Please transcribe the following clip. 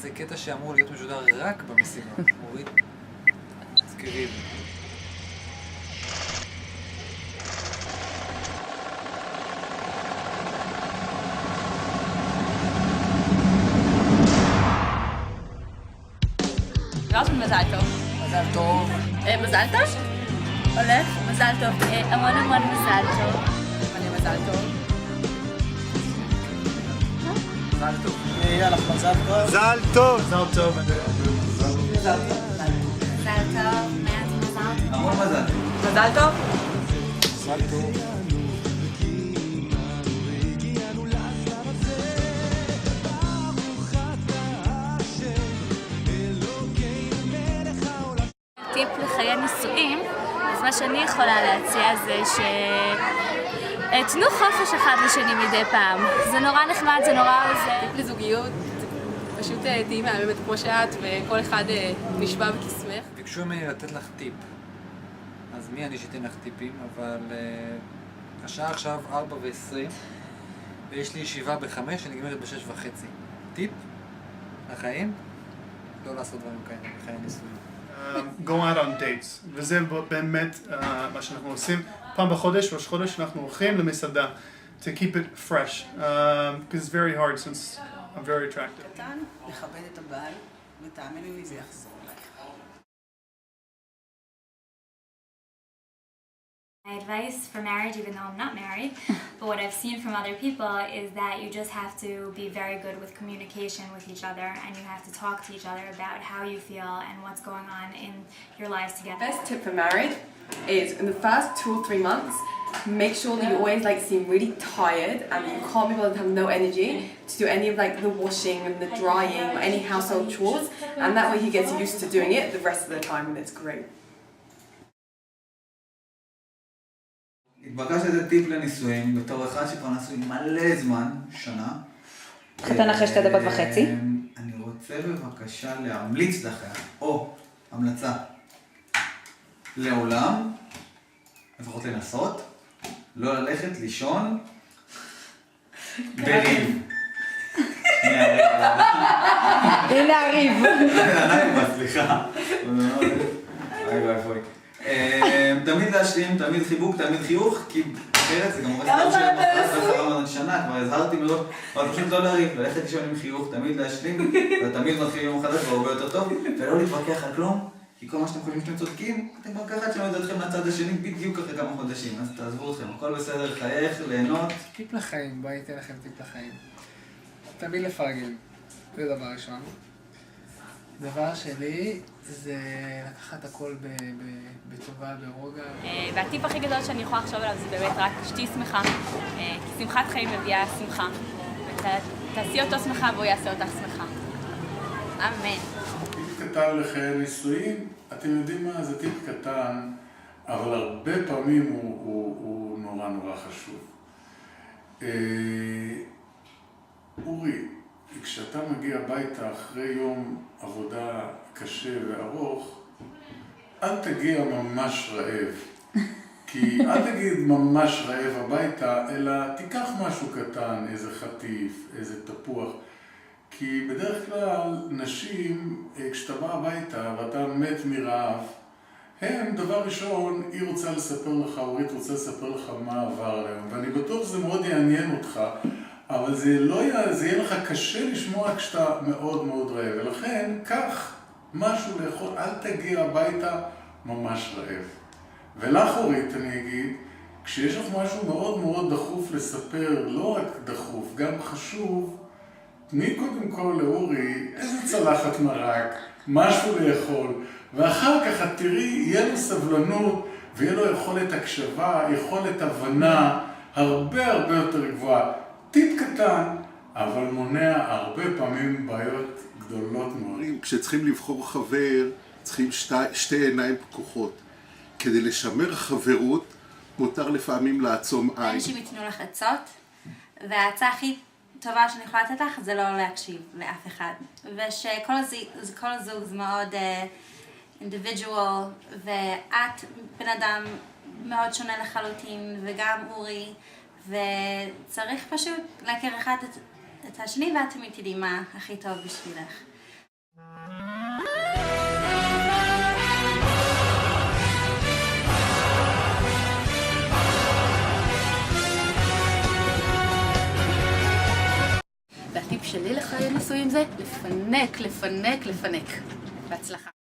זה קטע שאמור להיות משודר רק במשימה. מוריד. תזכרי. רושם מזל טוב. מזל טוב. מזל טוב? הולך? מזל טוב. המון המון מזל טוב. אני מזל טוב. מזל טוב. יאללה, מזל טוב. מזל טוב. מזל טוב. מזל טוב. המון מזל. מזל טוב. מזל טוב. טיפ לחיי נישואים, אז מה שאני יכולה להציע זה תנו חופש אחד לשני מדי פעם. זה נורא נחמד, זה נורא עוזר. טיפ לזוגיות, פשוט תהיי מהממת כמו שאת, וכל אחד נשבע בכסמך. ביקשו ממני לתת לך טיפ. אז מי אני שתן לך טיפים, אבל השעה עכשיו 4:20, ויש לי ישיבה ב-5, שנגמרת ב-6:30. טיפ לחיים? לא לעשות דברים כאלה, בחיי נישואים. Go out on dates, וזה באמת מה שאנחנו עושים. פעם בחודש, ראש חודש, אנחנו הולכים למסעדה to keep it fresh, because it's very hard since I'm very attractive. קטן, לכבד את הבעל, ותאמיני לי זה יחזור אלייך. My advice for marriage, even though I'm not married, but what I've seen from other people is that you just have to be very good with communication with each other, and you have to talk to each other about how you feel and what's going on in your lives together. Best tip for marriage is in the first 2 or 3 months, make sure that you always seem really tired and you can't be able to have no energy to do any of the washing and the drying or any household chores, and that way he gets used to doing it the rest of the time and it's great. התבקשתי לתת טיפ לנישואים בתור אחד שכבר נשוי מלא זמן, שנה. חתן אחרי 2.5 דקות. אני רוצה בבקשה להמליץ לכם, או המלצה, לעולם, לפחות לנסות, לא ללכת לישון בריב. הנה הריב. סליחה. תמיד להשלים, תמיד חיבוק, תמיד חיוך, כי אחרת זה גם הורס את הראש של מחר וחרם שנה, כבר הזהרתי מאוד, אבל פשוט לא להריב, ללכת לישון עם חיוך, תמיד להשלים, ותמיד מתחיל יום חדש והרבה יותר טוב, ולא להתווכח על כלום, כי כל מה שאתם חושבים שאתם צודקים, אתם כבר ככה תשמעו את דעתכם לצד השני בדיוק אחרי כמה חודשים, אז תעזבו אתכם, הכל בסדר, חייך, ליהנות. טיפ לחיים, בואי ניתן לכם טיפ לחיים. תמיד לפרגן, זה דבר ראשון. דבר שלי זה לקחת הכל בטובה, ברוגע. והטיפ הכי גדול שאני יכולה לחשוב עליו זה באמת רק שתהיי שמחה. כי שמחת חיים מביאה שמחה. ותעשי אותו שמחה והוא יעשה אותך שמחה. אמן. טיפ קטן לחיי נישואים, אתם יודעים מה? זה טיפ קטן, אבל הרבה פעמים הוא נורא נורא חשוב. אורי, כשאתה מגיע הביתה אחרי יום עבודה קשה וארוך, אל תגיע ממש רעב. כי אל תגיד ממש רעב הביתה, אלא תיקח משהו קטן, איזה חטיף, איזה תפוח. כי בדרך כלל נשים, כשאתה בא הביתה ואתה מת מרעב, דבר ראשון, היא רוצה לספר לך, אורית רוצה לספר לך מה עבר עליהם. ואני בטוח שזה מאוד יעניין אותך, אבל זה יהיה לך קשה לשמוע כשאתה מאוד מאוד רעב. ולכן, קח משהו לאכול, אל תגיע הביתה ממש רעב. ולך אורית, אני אגיד, כשיש לך משהו מאוד מאוד דחוף לספר, לא רק דחוף, גם חשוב, תני קודם כל לאורי איזה צלחת מרק, משהו לאכול, ואחר כך את תראי, יהיה לו סבלנות, ויהיה לו יכולת הקשבה, יכולת הבנה, הרבה הרבה יותר גבוהה. טיפ קטן, אבל מונע הרבה פעמים בעיות גדולות מאוד. כשצריכים לבחור חבר, צריכים שתי עיניים פקוחות. כדי לשמר חברות, מותר לפעמים לעצום עין. אנשים ייתנו לך עצות, וההצעה הכי טובה שאני יכולה לתת לך זה לא להקשיב לאף אחד. ושכל הזוג זה מאוד individual, ואת בן אדם מאוד שונה לחלוטין, וגם אורי, וצריך פשוט להכיר אחד את השני, ואת תמיד תדעי מה הכי טוב בשבילך. והטיפ שלי לחיי נישואים זה לפנק. בהצלחה.